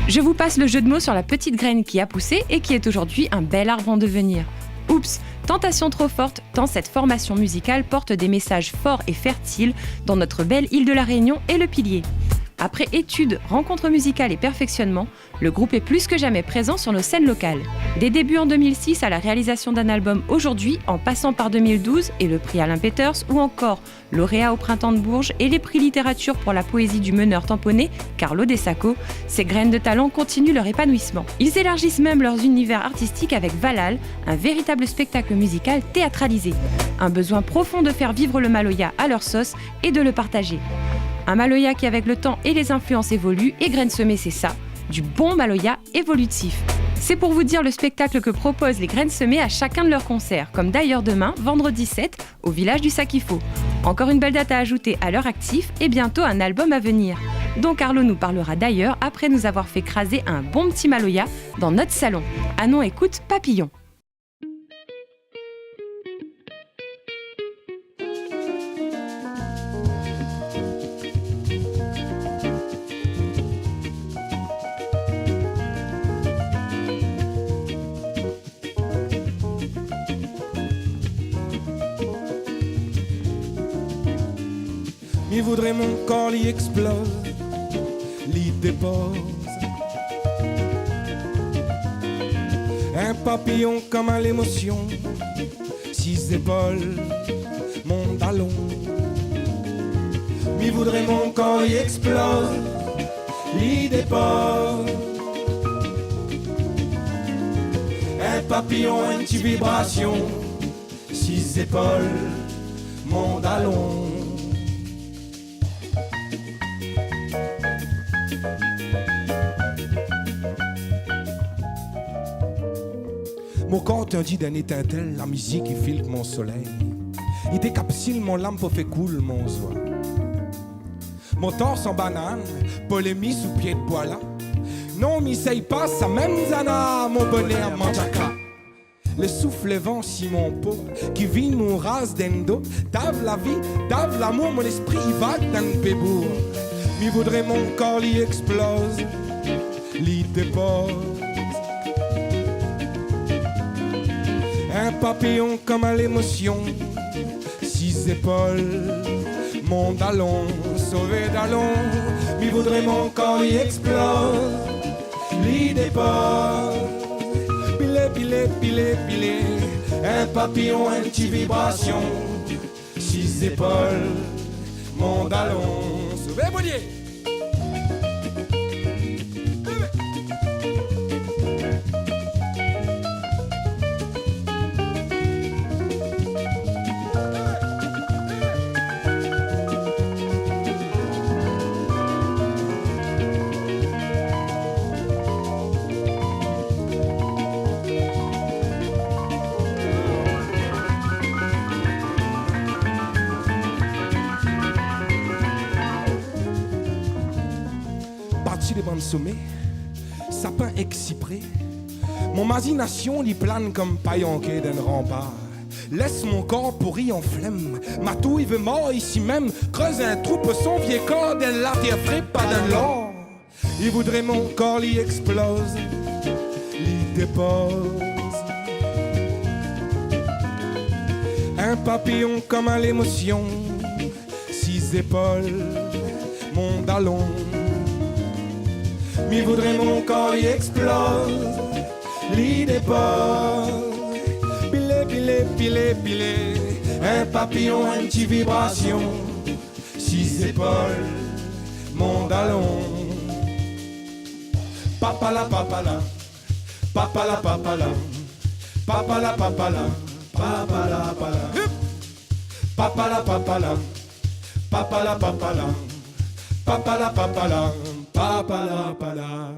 Je vous passe le jeu de mots sur la petite graine qui a poussé et qui est aujourd'hui un bel arbre en devenir. Oups, tentation trop forte, tant cette formation musicale porte des messages forts et fertiles dans notre belle île de la Réunion et le pilier. Après études, rencontres musicales et perfectionnement, le groupe est plus que jamais présent sur nos scènes locales. Des débuts en 2006 à la réalisation d'un album aujourd'hui, en passant par 2012 et le prix Alain Peters, ou encore lauréat au Printemps de Bourges et les prix littérature pour la poésie du meneur tamponné, Carlo De Sacco, ces graines de talent continuent leur épanouissement. Ils élargissent même leurs univers artistiques avec Valhall, un véritable spectacle musical théâtralisé. Un besoin profond de faire vivre le Maloya à leur sauce et de le partager. Un Maloya qui avec le temps et les influences évolue, et Graines Semées c'est ça, du bon Maloya évolutif. C'est pour vous dire le spectacle que proposent les Graines Semées à chacun de leurs concerts, comme d'ailleurs demain, vendredi 7, au village du Sakifo. Encore une belle date à ajouter à leur actif et bientôt un album à venir, dont Carlo nous parlera d'ailleurs après nous avoir fait craser un bon petit Maloya dans notre salon. Anon écoute Papillon. Il voudrait mon corps l'y explose, l'y dépose. Un papillon comme à l'émotion, 6 épaules, mon ballon. Il voudrait mon corps l'y explose, l'y dépose. Un papillon, une petite vibration, 6 épaules, mon ballon. Mon corps teindit d'un étincelle, la musique qui filtre mon soleil. Il décapsule mon lampe fait cool mon oie. Mon torse en banane, polémie sous pied de bois là. Non, m'essaye pas, ça même zana, mon bonnet à manjaka. Le souffle vent si mon peau, qui vit mon rase d'endo. Dave la vie, dave l'amour, mon esprit il va dans le pébour. Mi voudrait mon corps l'y explose, l'y dépose. Un papillon comme à l'émotion, 6 épaules, mon ballon, sauvé d'allon. Mi voudrait mon corps y explose, l'y dépose. Pilé, pilé, pilé, pilé. Un papillon, une petite vibration, 6 épaules, mon ballon, sauvé boulier. Les bandes sommées, sapin excypré, mon imagination l'y plane comme paillonqué d'un rempart. Laisse mon corps pourri en flemme, ma touille veut mort ici même, creuse un trou pour son vieux corps d'un terre frais, pas d'un l'or. Il voudrait mon corps l'y explose, l'y dépose. Un papillon comme à l'émotion, 6 épaules, mon ballon. Mi voudrait mon corps y explose, l'y dépose. Pilé, pilé, pilé, pilé. Un papillon, une petite vibration, 6 épaules, mon ballon. Papa la, papa la, papa la, papa la, papa la, papa la, papa la, papa la, papa la, papa la, papa la, papa la, papa la, papa la. Papa la pala, papa la papa la,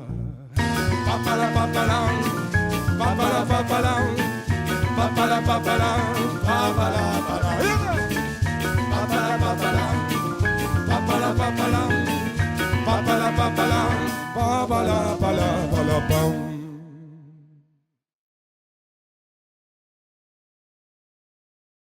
papa la papa la, papa la papa la.